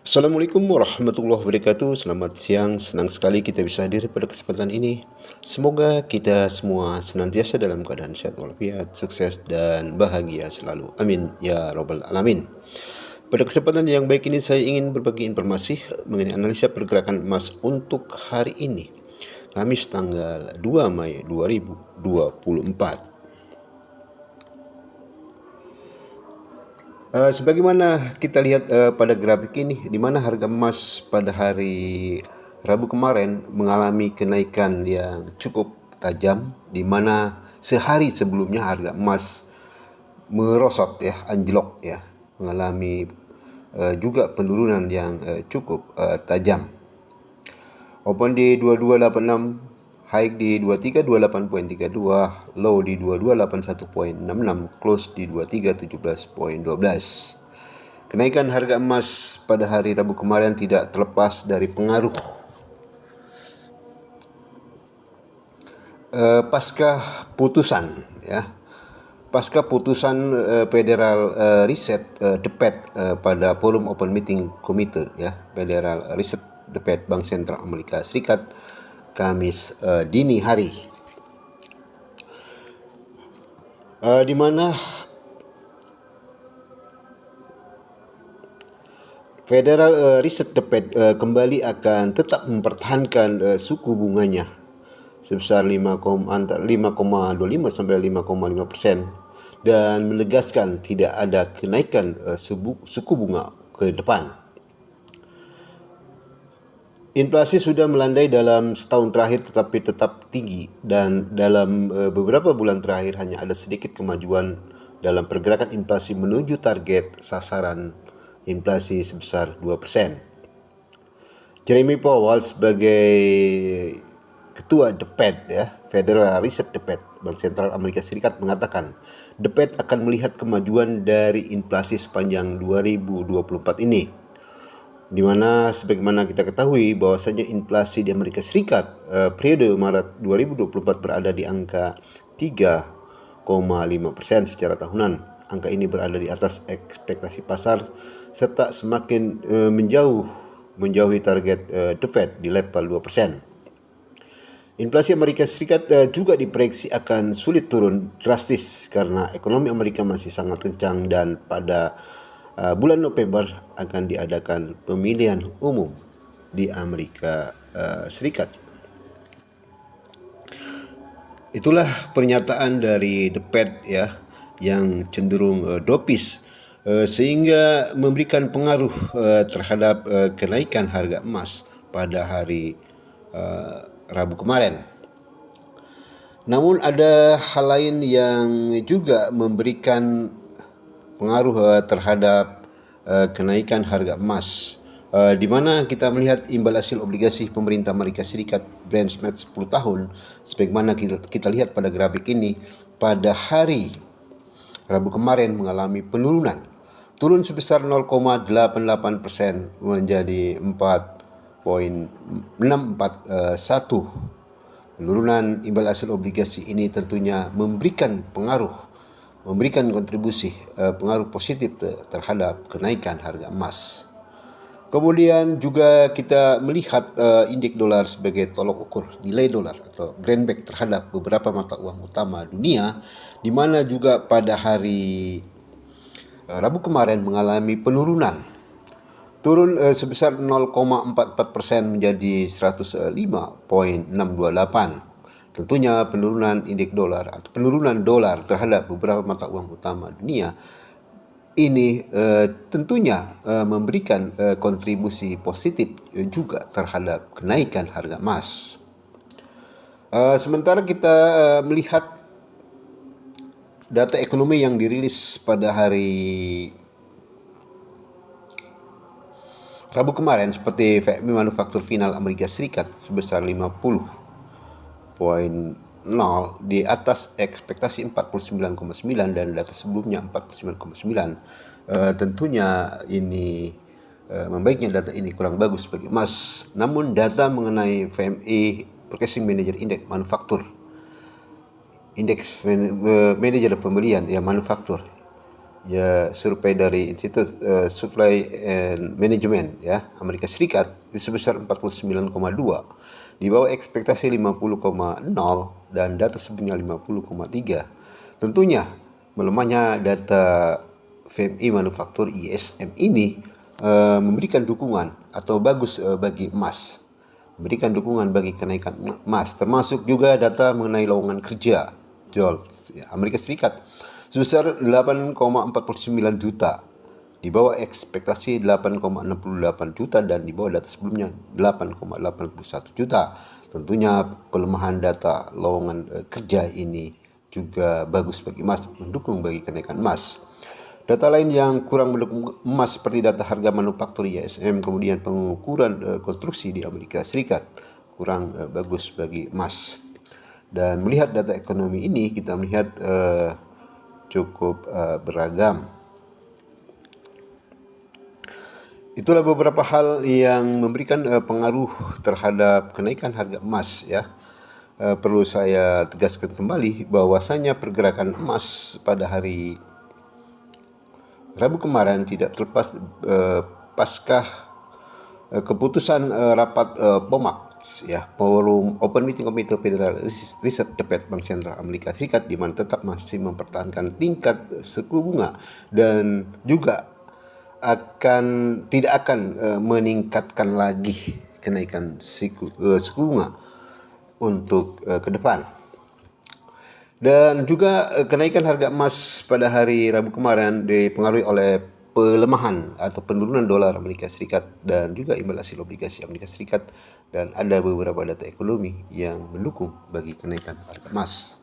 Assalamualaikum warahmatullahi wabarakatuh. Selamat siang, senang sekali kita bisa hadir pada kesempatan ini. Semoga kita semua senantiasa dalam keadaan sehat walafiat, sukses dan bahagia selalu. Amin ya rabbal alamin. Pada kesempatan yang baik ini saya ingin berbagi informasi mengenai analisa pergerakan emas untuk hari ini, Kamis tanggal 2 Mei 2024. Sebagaimana kita lihat pada grafik ini, di mana harga emas pada hari Rabu kemarin mengalami kenaikan yang cukup tajam, di mana sehari sebelumnya harga emas merosot ya, anjlok ya, mengalami juga penurunan yang cukup tajam. Open di 2286, high di 2328.32, low di 2281.66, close di 2317.12. Kenaikan harga emas pada hari Rabu kemarin tidak terlepas dari pengaruh pasca putusan Federal Reserve The Fed pada forum Open Meeting Committee Federal Reserve The Fed Bank Sentral Amerika Serikat Kamis dini hari, di mana Federal Reserve The Fed kembali akan tetap mempertahankan suku bunganya sebesar 5,25 sampai 5,5% dan menegaskan tidak ada kenaikan suku bunga ke depan. Inflasi sudah melandai dalam setahun terakhir tetapi tetap tinggi, dan dalam beberapa bulan terakhir hanya ada sedikit kemajuan dalam pergerakan inflasi menuju target sasaran inflasi sebesar 2%. Jeremy Powell sebagai Ketua The Fed Federal Reserve The Fed Bank Sentral Amerika Serikat mengatakan The Fed akan melihat kemajuan dari inflasi sepanjang 2024 ini, di mana sebagaimana kita ketahui bahwasanya inflasi di Amerika Serikat periode Maret 2024 berada di angka 3,5% secara tahunan. Angka ini berada di atas ekspektasi pasar serta semakin menjauhi target The Fed di level 2%. Inflasi Amerika Serikat juga diprediksi akan sulit turun drastis karena ekonomi Amerika masih sangat kencang, dan pada bulan November akan diadakan pemilihan umum di Amerika Serikat. Itulah pernyataan dari The Fed yang cenderung dovish, sehingga memberikan pengaruh terhadap kenaikan harga emas pada hari Rabu kemarin. Namun ada hal lain yang juga memberikan pengaruh terhadap kenaikan harga emas, di mana kita melihat imbal hasil obligasi pemerintah Amerika Serikat benchmark 10 tahun sebagaimana kita lihat pada grafik ini, pada hari Rabu kemarin mengalami penurunan, turun sebesar 0,88% menjadi 4,641. Penurunan imbal hasil obligasi ini tentunya memberikan kontribusi pengaruh positif terhadap kenaikan harga emas. Kemudian juga kita melihat indeks dolar sebagai tolok ukur nilai dolar atau greenback terhadap beberapa mata uang utama dunia, di mana juga pada hari Rabu kemarin mengalami penurunan, turun sebesar 0,44% menjadi 105,628. Tentunya penurunan indeks dolar atau penurunan dolar terhadap beberapa mata uang utama dunia ini tentunya memberikan kontribusi positif juga terhadap kenaikan harga emas. Sementara kita melihat data ekonomi yang dirilis pada hari Rabu kemarin seperti PMI manufaktur final Amerika Serikat sebesar 50,0 di atas ekspektasi 49,9 dan data sebelumnya 49,9. Tentunya ini membaiknya data ini kurang bagus bagi emas. Namun data mengenai PMI Purchasing Manager Index manufaktur, indeks manajer pembelian manufaktur ya survei dari Institute Supply and Management ya Amerika Serikat itu sebesar 49,2, di bawah ekspektasi 50,0 dan data sebelumnya 50,3. Tentunya melemahnya data FMI manufaktur ISM ini memberikan dukungan atau bagus bagi emas, memberikan dukungan bagi kenaikan emas, termasuk juga data mengenai lowongan kerja JOLTS Amerika Serikat sebesar 8,49 juta, di bawah ekspektasi 8,68 juta dan di bawah data sebelumnya 8,81 juta. Tentunya pelemahan data lowongan kerja ini juga bagus bagi emas, mendukung bagi kenaikan emas. Data lain yang kurang mendukung emas seperti data harga manufaktur ISM, kemudian pengukuran konstruksi di Amerika Serikat kurang bagus bagi emas. Dan melihat data ekonomi ini kita melihat cukup beragam. Itulah beberapa hal yang memberikan pengaruh terhadap kenaikan harga emas ya. Perlu saya tegaskan kembali bahwasanya pergerakan emas pada hari Rabu kemarin tidak terlepas pasca keputusan rapat POMAC ya, Forum Open Meeting Committee Federal Reserve The Fed Bank Sentral Amerika Serikat, di mana tetap masih mempertahankan tingkat suku bunga dan juga tidak akan meningkatkan lagi kenaikan suku bunga untuk ke depan. Dan juga kenaikan harga emas pada hari Rabu kemarin dipengaruhi oleh pelemahan atau penurunan dolar Amerika Serikat dan juga imbal hasil obligasi Amerika Serikat, dan ada beberapa data ekonomi yang mendukung bagi kenaikan harga emas.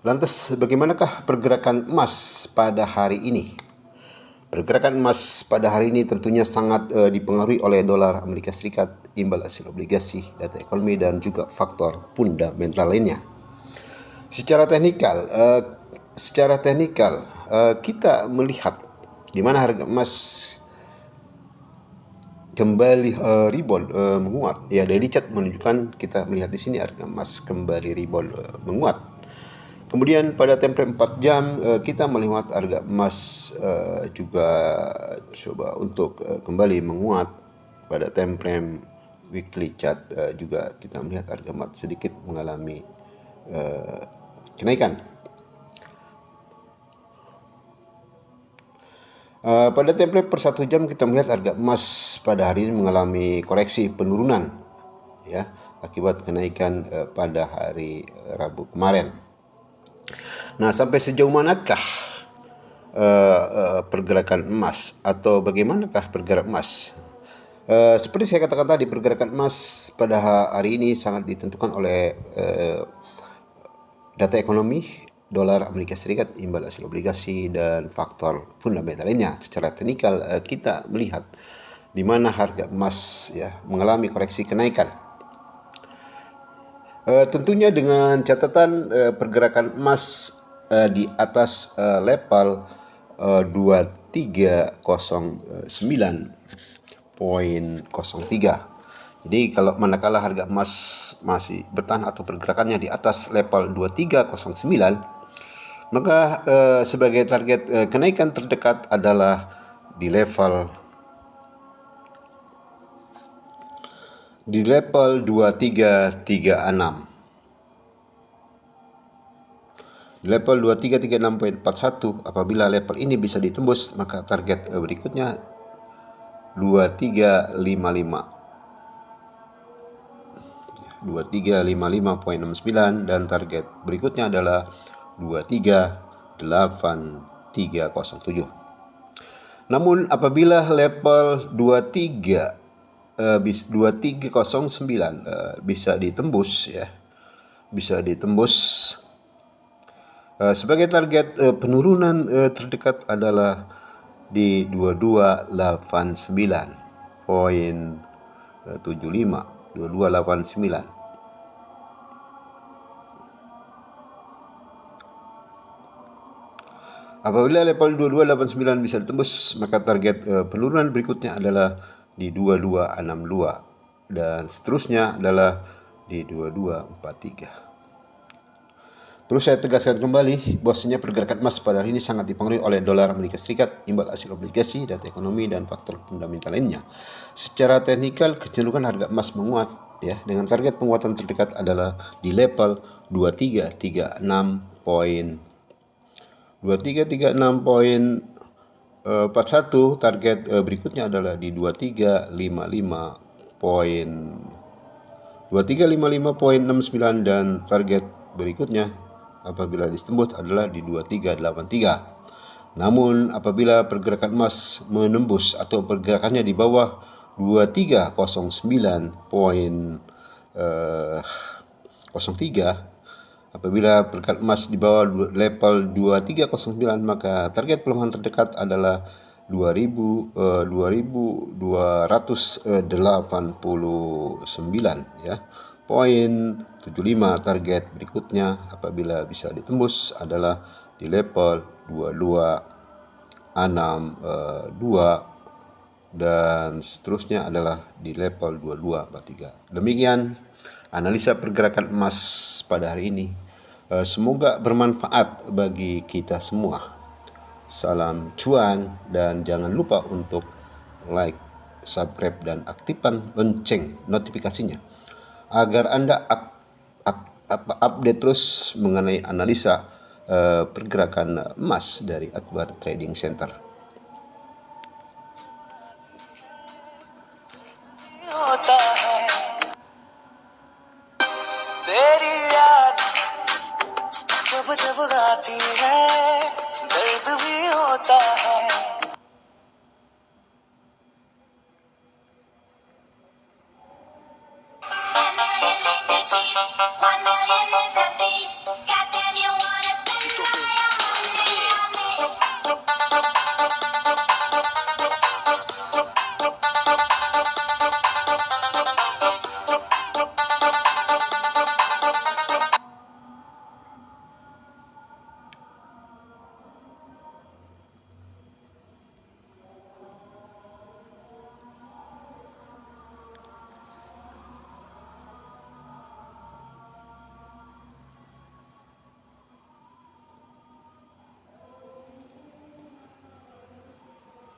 Lantas bagaimanakah pergerakan emas pada hari ini? Pergerakan emas pada hari ini tentunya sangat dipengaruhi oleh dolar Amerika Serikat, imbal hasil obligasi, data ekonomi, dan juga faktor fundamental lainnya. Secara teknikal, kita melihat di mana harga emas kembali rebound menguat. Ya, daily chart menunjukkan, kita melihat di sini harga emas kembali rebound menguat. Kemudian pada template 4 jam kita melihat harga emas juga coba untuk kembali menguat. Pada template weekly chart juga kita melihat harga emas sedikit mengalami kenaikan. Pada template per 1 jam kita melihat harga emas pada hari ini mengalami koreksi penurunan ya, akibat kenaikan pada hari Rabu kemarin. Nah, sampai sejauh manakah pergerakan emas atau bagaimanakah pergerakan emas? Seperti saya katakan tadi, pergerakan emas pada hari ini sangat ditentukan oleh data ekonomi, dolar Amerika Serikat, imbal hasil obligasi, dan faktor fundamental lainnya. Secara teknikal kita melihat di mana harga emas ya mengalami koreksi kenaikan. Tentunya dengan catatan pergerakan emas di atas level 2309.03. Jadi kalau manakala harga emas masih bertahan atau pergerakannya di atas level 2309, maka sebagai target kenaikan terdekat adalah di level 2336. Level 2336.41, apabila level ini bisa ditembus, maka target berikutnya 2355.69 dan target berikutnya adalah 238307. Namun apabila level 2309 bisa ditembus ya, sebagai target penurunan terdekat adalah di 2289. Apabila level 2289 bisa ditembus, maka target penurunan berikutnya adalah di 2262 dan seterusnya adalah di 2243. Perlu saya tegaskan kembali bahwasanya pergerakan emas pada hari ini sangat dipengaruhi oleh dolar Amerika Serikat, imbal hasil obligasi, data ekonomi, dan faktor fundamental lainnya. Secara teknikal, kecenderungan harga emas menguat, ya, dengan target penguatan terdekat adalah di level 2336.41. Target berikutnya adalah di 2355.69, dan target berikutnya apabila ditembus adalah di 2383. Namun apabila pergerakan emas menembus atau pergerakannya di bawah 2309.03, apabila pergerakan emas di bawah level 2309, maka target pelemahan terdekat adalah 2289, ya. Poin 75. Target berikutnya apabila bisa ditembus adalah di level 2262, dan seterusnya adalah di level 2243. Demikian analisa pergerakan emas pada hari ini. Semoga bermanfaat bagi kita semua. Salam cuan, dan jangan lupa untuk like, subscribe, dan aktifkan lonceng notifikasinya agar Anda update terus mengenai analisa pergerakan emas dari Akbar Trading Center. होता है तेरी याद जब जब गाती है दर्द भी होता है